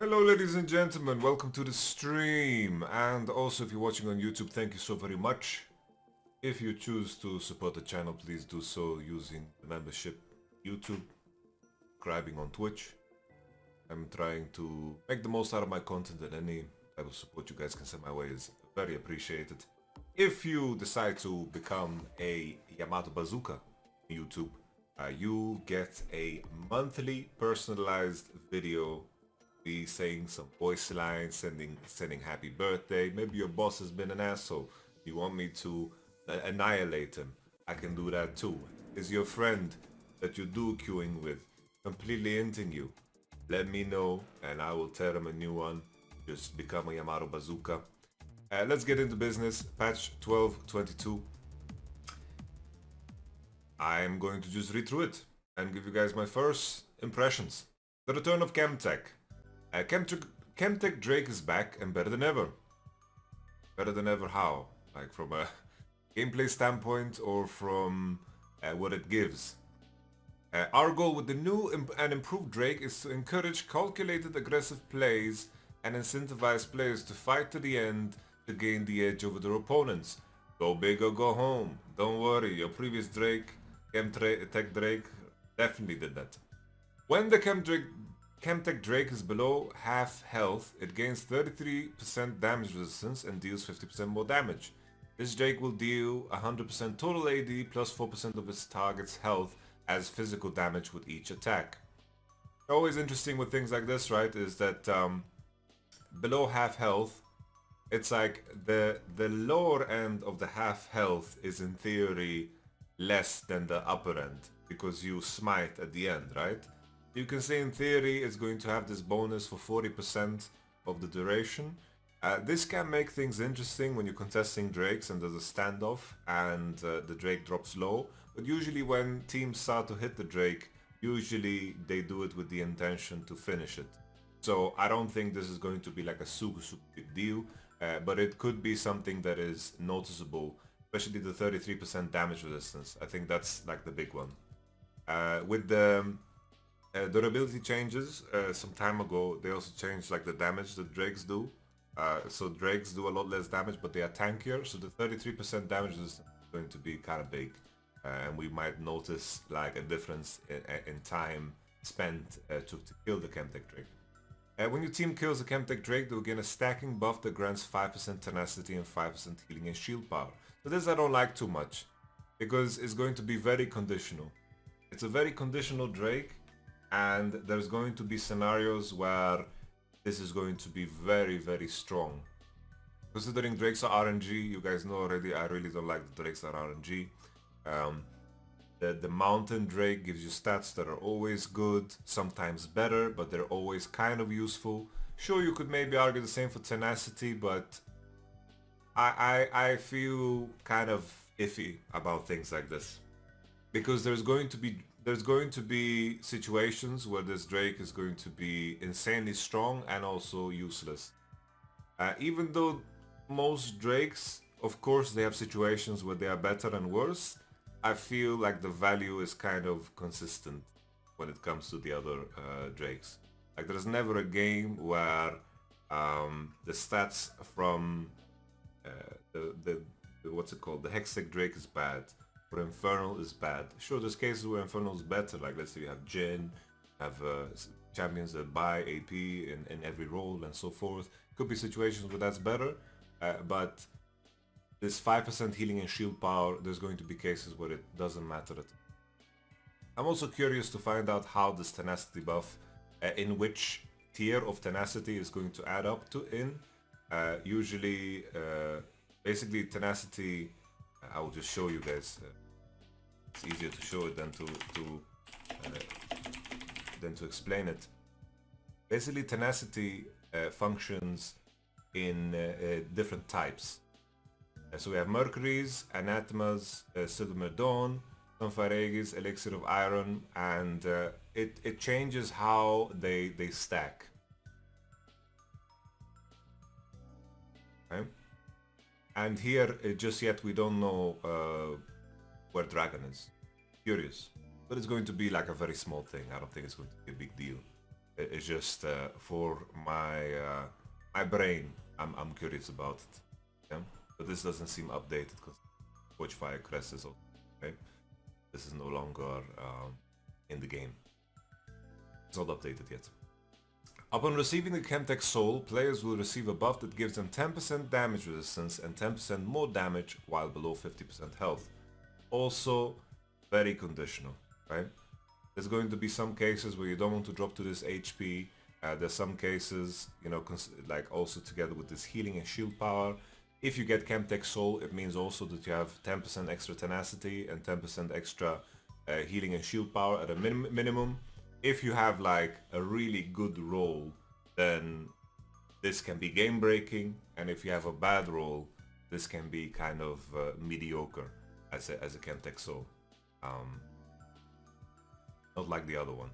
Hello ladies and gentlemen, welcome to the stream, and also if you're watching on YouTube, thank you so very much. If you choose to support the channel, please do so using the membership YouTube, subscribing on Twitch. I'm trying to make the most out of my content, and any type of support you guys can send my way is very appreciated. If you decide to become a Yamato Bazooka on YouTube, you get a monthly personalized video, be saying some voice lines, sending happy birthday. Maybe your boss has been an asshole. You want me to annihilate him. I can do that too. Is your friend that you do queuing with completely inting you? Let me know and I will tear him a new one. Just become a Yamato Bazooka. Let's get into business. Patch 12.22. I'm going to just read through it and give you guys my first impressions. The return of Chemtech. Chemtech Drake is back and better than ever. Better than ever how? Like from a gameplay standpoint or from what it gives? Our goal with the new and improved Drake is to encourage calculated aggressive plays and incentivize players to fight to the end to gain the edge over their opponents. Go big or go home. Don't worry, your previous Drake, Chemtech Drake, definitely did that. When the Chemtech Drake is below half health, it gains 33% damage resistance and deals 50% more damage. This Drake will deal 100% total AD plus 4% of its target's health as physical damage with each attack. Always interesting with things like this, right, is that below half health, it's like the lower end of the half health is in theory less than the upper end because you smite at the end, right? You can say in theory it's going to have this bonus for 40% of the duration. This can make things interesting when you're contesting Drakes and there's a standoff and the Drake drops low. But usually when teams start to hit the Drake, usually they do it with the intention to finish it. So I don't think this is going to be like a super big deal, but it could be something that is noticeable, especially the 33% damage resistance. I think that's like the big one. With the durability changes, some time ago they also changed like the damage that Drakes do. So Drakes do a lot less damage, but they are tankier, so the 33% damage is going to be kind of big. And we might notice like a difference in time spent to kill the Chemtech Drake. When your team kills a Chemtech Drake, they'll gain a stacking buff that grants 5% tenacity and 5% healing and shield power. So this I don't like too much, because it's going to be very conditional. It's a very conditional Drake, and there's going to be scenarios where this is going to be very strong. Considering Drakes are RNG, you guys know already I really don't like the Drakes are RNG. The Mountain Drake gives you stats that are always good, sometimes better, but they're always kind of useful. Sure, you could maybe argue the same for Tenacity, but I feel kind of iffy about things like this. Because there's going to be situations where this Drake is going to be insanely strong and also useless. Even though most Drakes, of course, they have situations where they are better and worse, I feel like the value is kind of consistent when it comes to the other Drakes. Like there's never a game where the stats from the what's it called, the Hextech Drake is bad, or Infernal is bad. Sure, there's cases where Infernal is better, like let's say you have Jhin, have champions that buy AP in every role and so forth. Could be situations where that's better, but this 5% healing and shield power, there's going to be cases where it doesn't matter at all. I'm also curious to find out how this tenacity buff, in which tier of tenacity is going to add up to in. Usually, basically tenacity, I will just show you guys. It's easier to show it than to explain it. Basically, tenacity functions in different types. So we have Mercury's, Anathema's, Silver Dawn, Sunfire Aegis, Elixir of Iron, and it changes how they stack. Okay? And here, just yet, we don't know where Dragon is. Curious. But it's going to be like a very small thing. I don't think it's going to be a big deal. It's just for my brain. I'm curious about it. Yeah, but this doesn't seem updated because Watchfire Crest is okay. This is no longer in the game. It's not updated yet. Upon receiving the Chemtech Soul, players will receive a buff that gives them 10% damage resistance and 10% more damage while below 50% health. Also, very conditional, right? There's going to be some cases where you don't want to drop to this HP. There's some cases, you know, like also together with this healing and shield power. If you get Chemtech Soul, it means also that you have 10% extra tenacity and 10% extra healing and shield power at a minimum. If you have like a really good roll, then this can be game breaking, and if you have a bad roll, this can be kind of mediocre as a Chemtech Soul. Not like the other ones.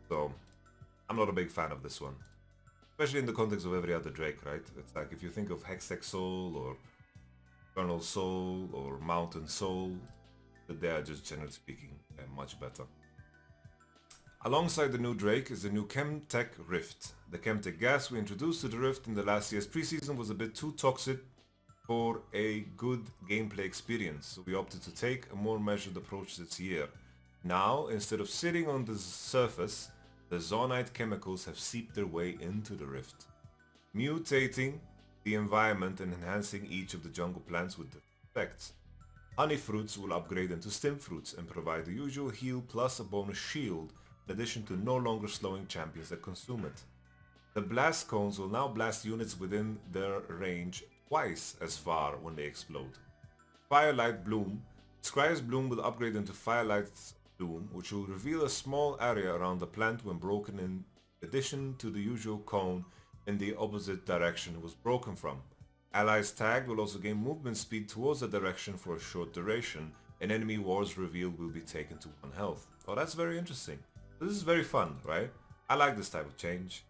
So I'm not a big fan of this one, especially in the context of every other Drake, right? It's like if you think of Hextech Soul or Kernel Soul or Mountain Soul, they are just generally speaking much better. Alongside the new Drake is the new Chemtech Rift. The Chemtech gas we introduced to the Rift in the last year's preseason was a bit too toxic for a good gameplay experience, so we opted to take a more measured approach this year. Now, instead of sitting on the surface, the Zonite chemicals have seeped their way into the Rift, mutating the environment and enhancing each of the jungle plants with different effects. Honey fruits will upgrade into stim fruits and provide the usual heal plus a bonus shield, in addition to no longer slowing champions that consume it. The blast cones will now blast units within their range twice as far when they explode. Firelight Bloom. Scryer's Bloom will upgrade into Firelight's Bloom, which will reveal a small area around the plant when broken, in addition to the usual cone in the opposite direction it was broken from. Allies tagged will also gain movement speed towards the direction for a short duration, and enemy wars revealed will be taken to 1 health. Oh, that's very interesting. This is very fun, right? I like this type of change.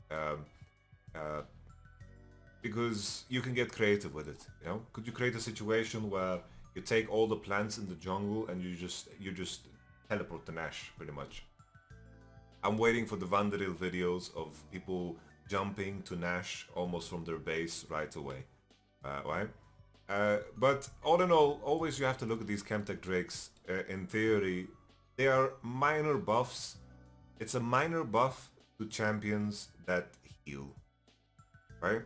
Because you can get creative with it, you know? Could you create a situation where you take all the plants in the jungle and you just teleport to Nash, pretty much? I'm waiting for the Vanderil videos of people jumping to Nash almost from their base right away, right? But all in all, always you have to look at these Chemtech Drakes. In theory, they are minor buffs. It's a minor buff to champions that heal, right?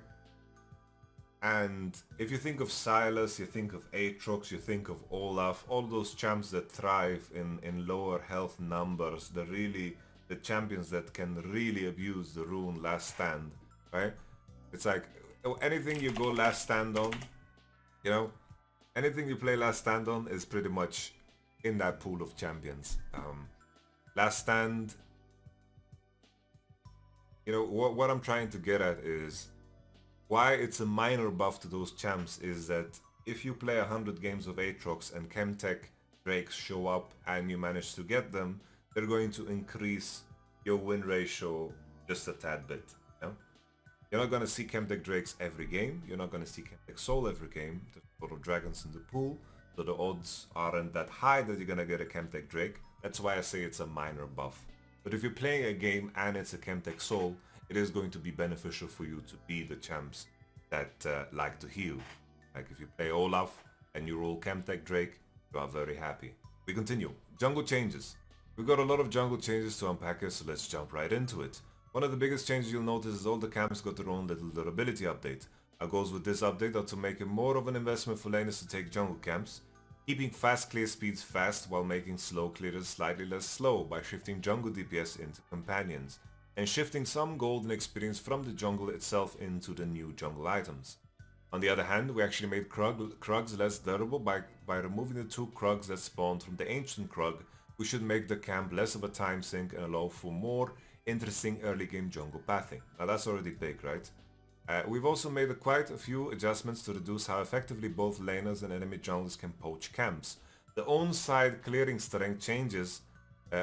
And if you think of Silas, you think of Aatrox, you think of Olaf, all those champs that thrive in lower health numbers, the champions that can really abuse the rune Last Stand, right? It's like anything you go Last Stand on, you know, anything you play Last Stand on is pretty much in that pool of champions. Last Stand, you know, what I'm trying to get at is why it's a minor buff to those champs is that if you play 100 games of Aatrox and Chemtech Drakes show up and you manage to get them, they're going to increase your win ratio just a tad bit. You know? You're not going to see Chemtech Drakes every game, you're not going to see Chemtech Soul every game, there's a lot of dragons in the pool, so the odds aren't that high that you're going to get a Chemtech Drake. That's why I say it's a minor buff. But if you're playing a game and it's a Chemtech Soul, it is going to be beneficial for you to be the champs that like to heal. Like if you play Olaf and you roll Chemtech Drake, you are very happy. We continue. Jungle changes. We've got a lot of jungle changes to unpack here, so let's jump right into it. One of the biggest changes you'll notice is all the camps got their own little durability update. Our goals with this update are to make it more of an investment for laners to take jungle camps, keeping fast clear speeds fast while making slow clears slightly less slow by shifting jungle DPS into companions, and shifting some gold and experience from the jungle itself into the new jungle items. On the other hand, we actually made Krugs less durable by removing the 2 Krugs that spawned from the ancient Krug, which should make the camp less of a time sink and allow for more interesting early game jungle pathing. Now that's already big, right? We've also made quite a few adjustments to reduce how effectively both laners and enemy junglers can poach camps. The on-side clearing strength changes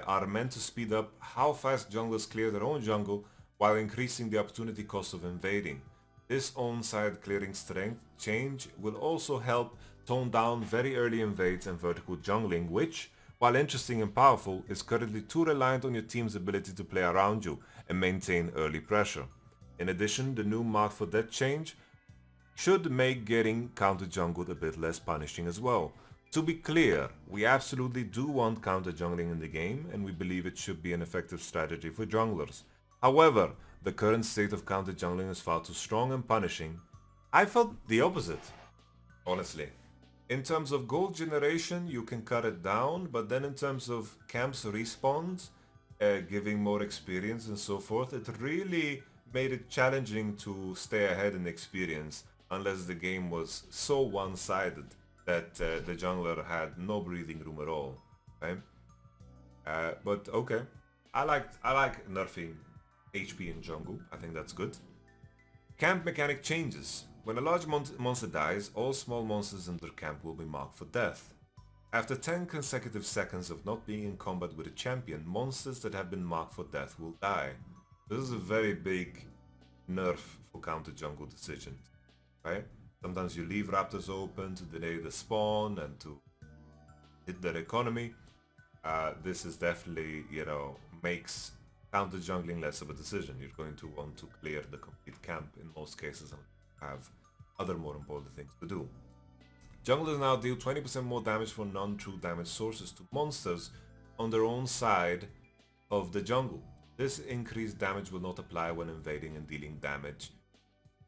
are meant to speed up how fast junglers clear their own jungle while increasing the opportunity cost of invading. This on-side clearing strength change will also help tone down very early invades and vertical jungling, which, while interesting and powerful, is currently too reliant on your team's ability to play around you and maintain early pressure. In addition, the new Mark for Death change should make getting counter jungled a bit less punishing as well. To be clear, we absolutely do want counter jungling in the game, and we believe it should be an effective strategy for junglers. However, the current state of counter jungling is far too strong and punishing. I felt the opposite, honestly. In terms of gold generation, you can cut it down, but then in terms of camps respawns, giving more experience and so forth, it really made it challenging to stay ahead in experience unless the game was so one-sided that the jungler had no breathing room at all. Okay? But okay, I like nerfing HP in jungle. I think that's good. Camp mechanic changes. When a large monster dies, all small monsters in their camp will be marked for death. After 10 consecutive seconds of not being in combat with a champion, monsters that have been marked for death will die. This is a very big nerf for counter jungle decisions, right? Sometimes you leave raptors open to delay the spawn and to hit their economy. This is definitely, makes counter jungling less of a decision. You're going to want to clear the complete camp in most cases and have other more important things to do. Junglers now deal 20% more damage for non-true damage sources to monsters on their own side of the jungle. This increased damage will not apply when invading and dealing damage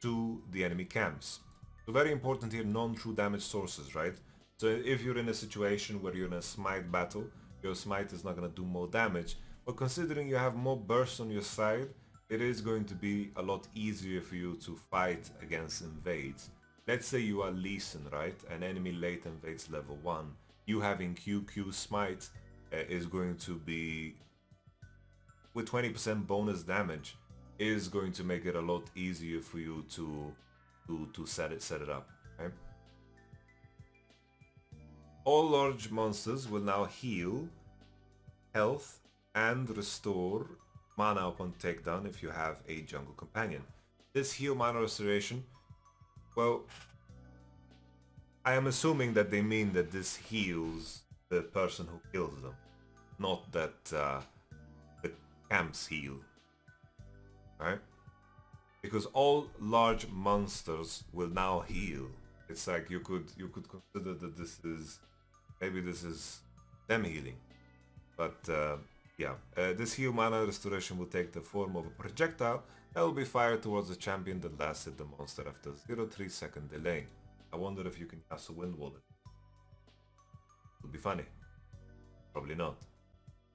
to the enemy camps. So very important here, non-true damage sources, right? So if you're in a situation where you're in a smite battle, your smite is not going to do more damage, but considering you have more bursts on your side, it is going to be a lot easier for you to fight against invades. Let's say you are Lee Sin, right? An enemy late invades level 1. You having QQ smite is going to be, with 20% bonus damage, is going to make it a lot easier for you to set it up. Okay? All large monsters will now heal health and restore mana upon takedown if you have a jungle companion. This heal mana restoration, well, I am assuming that they mean that this heals the person who kills them, not that the camps heal, right? Because all large monsters will now heal. It's like you could consider that this is them healing, but yeah, this heal mana restoration will take the form of a projectile that will be fired towards the champion that last hit the monster after 0.3 second delay. I wonder if you can cast a wind wallet. Would be funny. Probably not.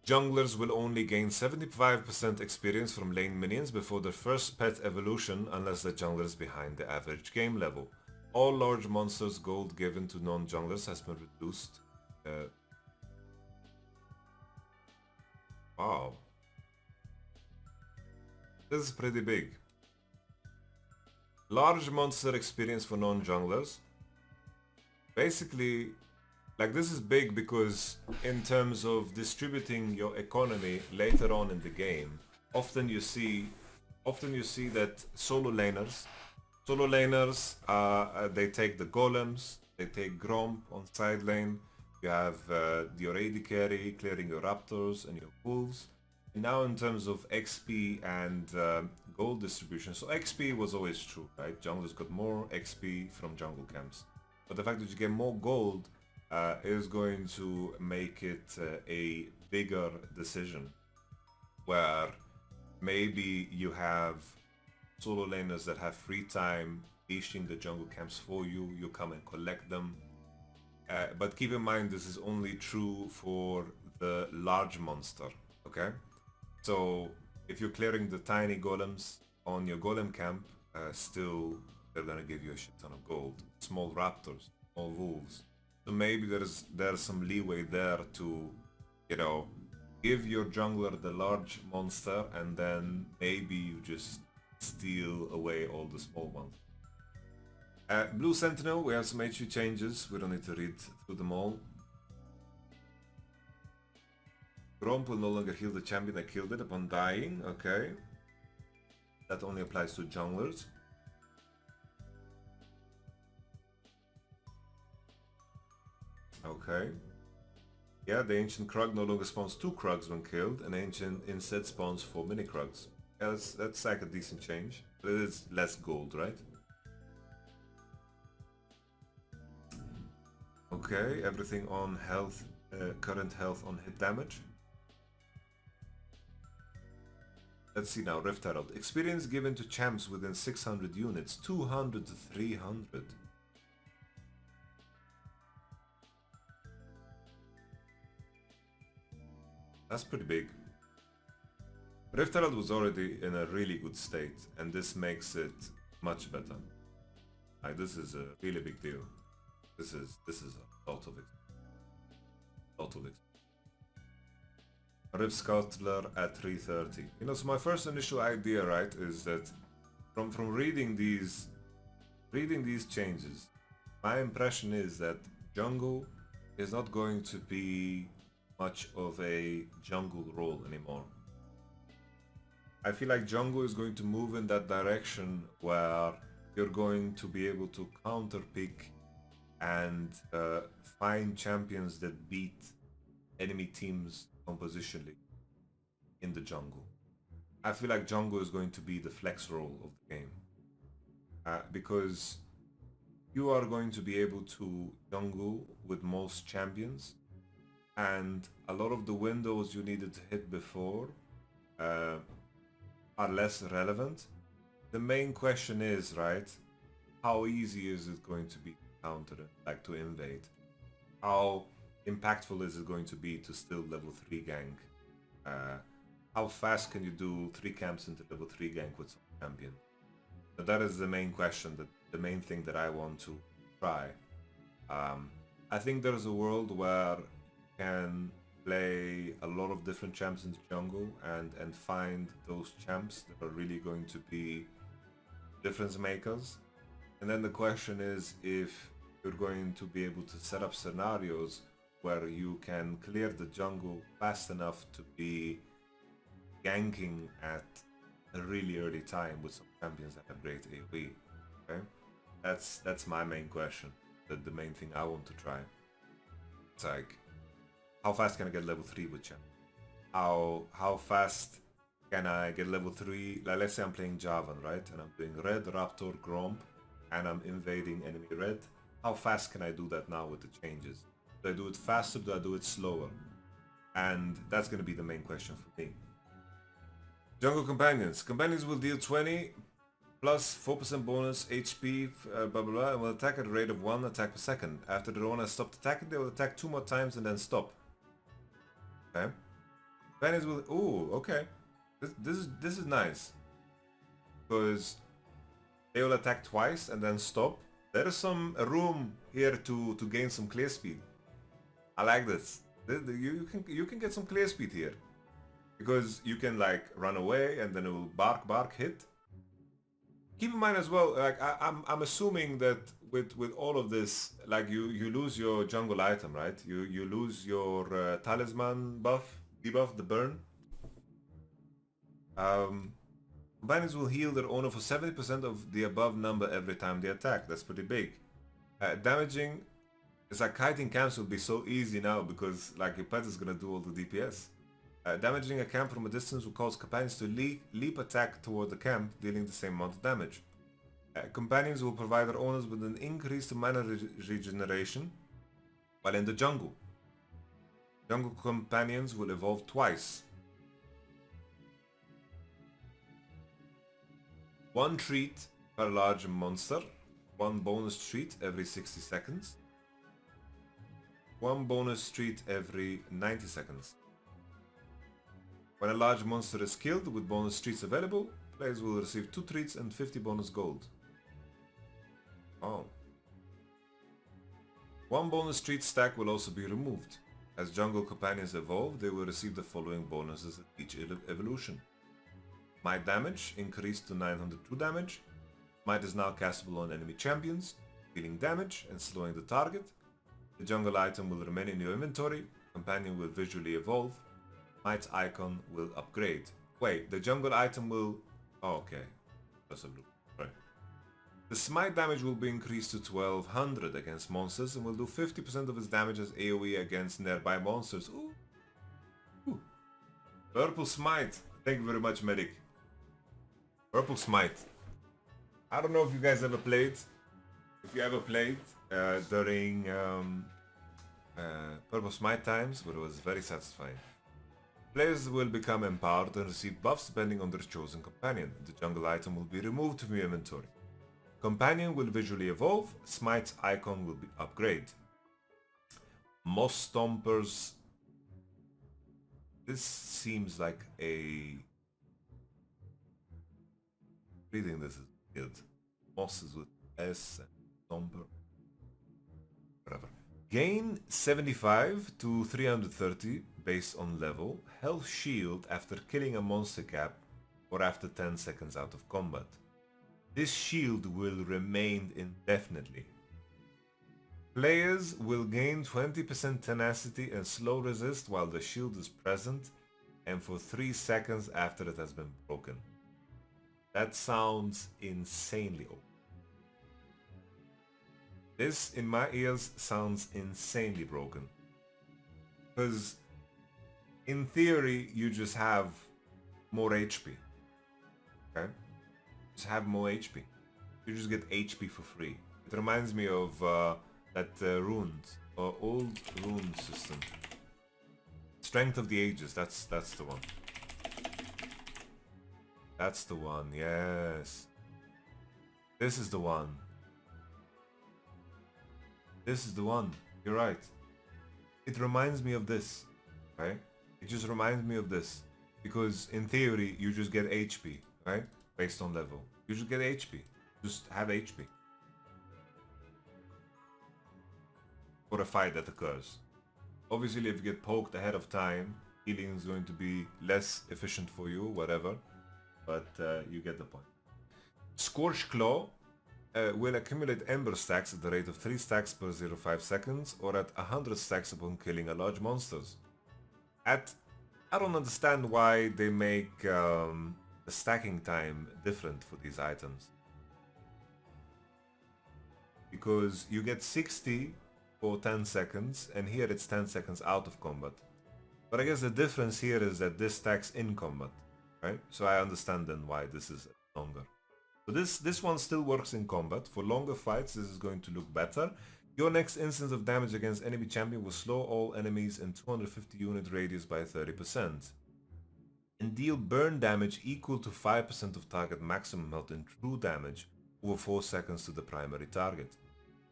Junglers will only gain 75% experience from lane minions before their first pet evolution unless the jungler is behind the average game level. All large monsters gold given to non-junglers has been reduced. Wow. This is pretty big. Large monster experience for non-junglers. Basically, like, this is big because in terms of distributing your economy later on in the game, often you see that solo laners, they take the golems, they take Gromp on side lane. You have your AD carry clearing your raptors and your wolves. And now in terms of XP and gold distribution, so XP was always true, right? Junglers got more XP from jungle camps, but the fact that you get more gold is going to make it a bigger decision, where maybe you have solo laners that have free time leashing the jungle camps for you, you come and collect them. But keep in mind, this is only true for the large monster, okay? So if you're clearing the tiny golems on your golem camp, still they're gonna give you a shit ton of gold. Small raptors, small wolves. So maybe there's some leeway there to, give your jungler the large monster and then maybe you just steal away all the small ones. Blue Sentinel, we have some HP changes. We don't need to read through them all. Gromp will no longer heal the champion that killed it upon dying. Okay. That only applies to junglers. Okay. Yeah, the ancient Krug no longer spawns 2 Krugs when killed, and ancient instead spawns 4 mini Krugs. Yeah, that's like a decent change, but it is less gold, right? Okay, everything on health, current health on hit damage. Let's see now, Rift Herald. Experience given to champs within 600 units, 200 to 300. That's pretty big. Rift Herald was already in a really good state, and this makes it much better. Like, this is a really big deal. This is a lot of it. Rift Scuttler at 330. You know, so my first initial idea, right, is that from reading these changes, my impression is that jungle is not going to be much of a jungle role anymore. I feel like jungle is going to move in that direction where you're going to be able to counter pick and find champions that beat enemy teams compositionally in the jungle. I feel like jungle is going to be the flex role of the game, because you are going to be able to jungle with most champions, and a lot of the windows you needed to hit before are less relevant. The main question is, right, how easy is it going to be to counter it, like to invade? How impactful is it going to be to still level 3 gank? How fast can you do 3 camps into level 3 gank with some champion? So that is the main question, the main thing that I want to try. I think there's a world where you can play a lot of different champs in the jungle and find those champs that are really going to be difference makers. And then the question is if you're going to be able to set up scenarios where you can clear the jungle fast enough to be ganking at a really early time with some champions that have great AoE. Okay, that's my main question. The main thing I want to try. It's like, how fast can I get level 3 with champ? How fast can I get level 3? Like, let's say I'm playing Javan, right? And I'm doing red, Raptor, Gromp, and I'm invading enemy red. How fast can I do that now with the changes? Do I do it faster? Do I do it slower? And that's going to be the main question for me. Jungle Companions. Companions will deal 20 plus 4% bonus HP, blah blah blah, and will attack at a rate of 1 attack per second. After the drone has stopped attacking, they will attack 2 more times and then stop. Okay. Companions will... Ooh, okay. This is nice. Because they will attack twice and then stop. There is some room here to gain some clear speed. I like this. You can get some clear speed here. Because you can like run away and then it will bark, hit. Keep in mind as well, like I'm assuming that with all of this, like you lose your jungle item, right? You lose your talisman buff, debuff, the burn. Companions will heal their owner for 70% of the above number every time they attack. That's pretty big. Damaging, it's like kiting camps will be so easy now because like your pet is gonna do all the DPS. Damaging a camp from a distance will cause companions to leap attack toward the camp, dealing the same amount of damage. Companions will provide their owners with an increased mana regeneration while in the jungle. Jungle companions will evolve twice. One treat per large monster, one bonus treat every 60 seconds, one bonus treat every 90 seconds. When a large monster is killed with bonus treats available, players will receive 2 treats and 50 bonus gold. Oh. One bonus treat stack will also be removed. As jungle companions evolve, they will receive the following bonuses at each evolution. Might damage increased to 902 damage. Might is now castable on enemy champions, dealing damage and slowing the target. The jungle item will remain in your inventory. Companion will visually evolve. Might's icon will upgrade. Wait, the jungle item will... Oh, okay. That's a blue. Right. The smite damage will be increased to 1200 against monsters and will do 50% of its damage as AoE against nearby monsters. Ooh. Ooh. Purple smite. Thank you very much, medic. Purple smite. I don't know if you guys ever played. If you ever played during Purple Smite times, but it was very satisfying. Players will become empowered and receive buffs depending on their chosen companion. The jungle item will be removed from your inventory. Companion will visually evolve, Smite's icon will be upgraded. Moss Stompers. This seems like a... Reading this is weird. Moss is with S and Stomper. Whatever. Gain 75 to 330 based on level. Health shield after killing a monster cap or after 10 seconds out of combat. This shield will remain indefinitely. Players will gain 20% tenacity and slow resist while the shield is present and for 3 seconds after it has been broken. That sounds insanely old. This, in my ears, sounds insanely broken. Because, in theory, you just have more HP. Okay? Just have more HP. You just get HP for free. It reminds me of that old rune system. Strength of the Ages, that's the one. That's the one, yes. This is the one. This is the one. You're right. It reminds me of this, right? It just reminds me of this. Because in theory, you just get HP, right? Based on level. You just get HP. Just have HP. For a fight that occurs. Obviously, if you get poked ahead of time, healing is going to be less efficient for you, whatever. But you get the point. Scorch Claw will accumulate Ember stacks at the rate of 3 stacks per 0.5 seconds or at 100 stacks upon killing a large monsters. I don't understand why they make the stacking time different for these items. Because you get 60 for 10 seconds and here it's 10 seconds out of combat. But I guess the difference here is that this stacks in combat, right? So I understand then why this is longer. So this one still works in combat. For longer fights, this is going to look better. Your next instance of damage against enemy champion will slow all enemies in 250 unit radius by 30%. And deal burn damage equal to 5% of target maximum health in true damage over 4 seconds to the primary target.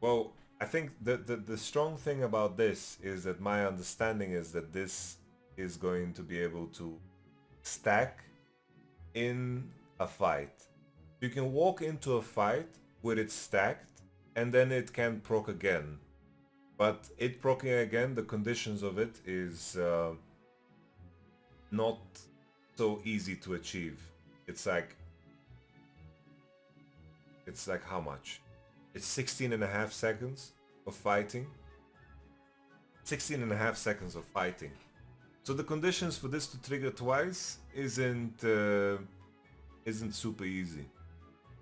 Well, I think the strong thing about this is that my understanding is that this is going to be able to stack in a fight. You can walk into a fight where it's stacked and then it can proc again. But it proccing again, the conditions of it is not so easy to achieve. It's like how much? It's 16.5 seconds of fighting. 16.5 seconds of fighting. So the conditions for this to trigger twice isn't super easy.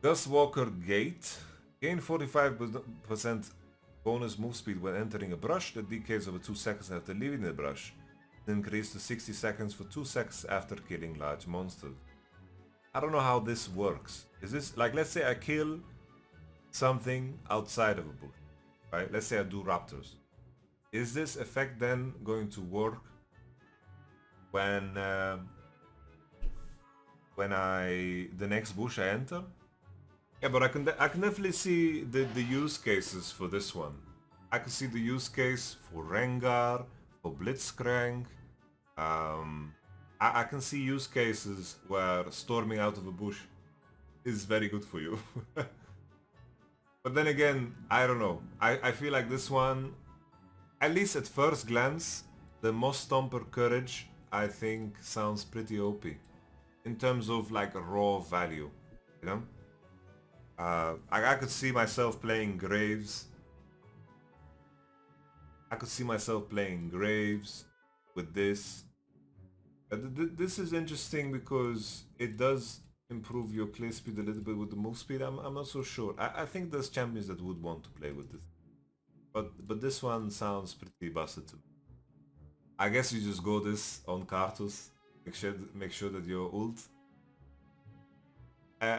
Dustwalker Gate. Gain 45% bonus move speed when entering a brush that decays over 2 seconds after leaving the brush. Increase to 60 seconds for 2 seconds after killing large monsters. I don't know how this works. Is this, like, let's say I kill something outside of a bush, right? Let's say I do raptors. Is this effect then going to work when the next bush I enter? Yeah, but I can definitely see the use cases for this one. I can see the use case for Rengar, for Blitzcrank. I can see use cases where storming out of a bush is very good for you. But then again, I don't know. I feel like this one, at least at first glance, the Moss Stomper Courage, I think, sounds pretty OP. In terms of like a raw value, you know? I could see myself playing Graves. I could see myself playing Graves with this. This is interesting because it does improve your play speed a little bit with the move speed? I'm not so sure. I think there's champions that would want to play with this. But this one sounds pretty busted to me. I guess you just go this on Karthus. Make sure that you're ult.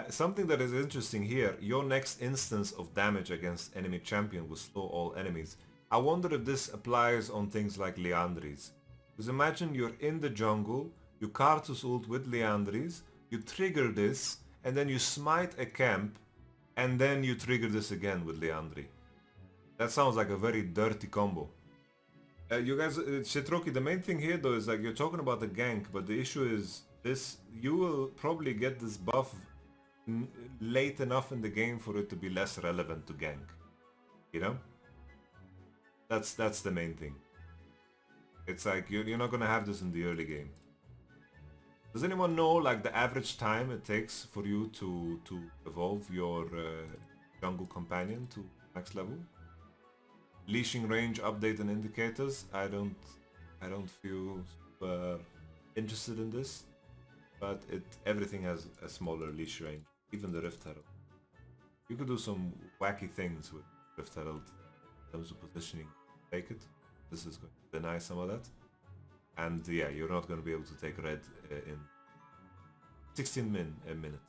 Something that is interesting here, your next instance of damage against enemy champion will slow all enemies. I wonder if this applies on things like Liandry's. Because imagine you're in the jungle, you Karthus ult with Liandry's, you trigger this, and then you smite a camp, and then you trigger this again with Liandry. That sounds like a very dirty combo. You guys, Shitroki, the main thing here though is like you're talking about the gank, but the issue is this, you will probably get this buff late enough in the game for it to be less relevant to gank. You know? That's the main thing. It's like you're not gonna have this in the early game. Does anyone know like the average time it takes for you to evolve your jungle companion to max level? Leashing range, update and indicators. I don't feel super interested in this, but everything has a smaller leash range, even the Rift Herald. You could do some wacky things with Rift Herald in terms of positioning. Take it. This is going to deny some of that, and yeah, you're not going to be able to take red in 16 min a minute.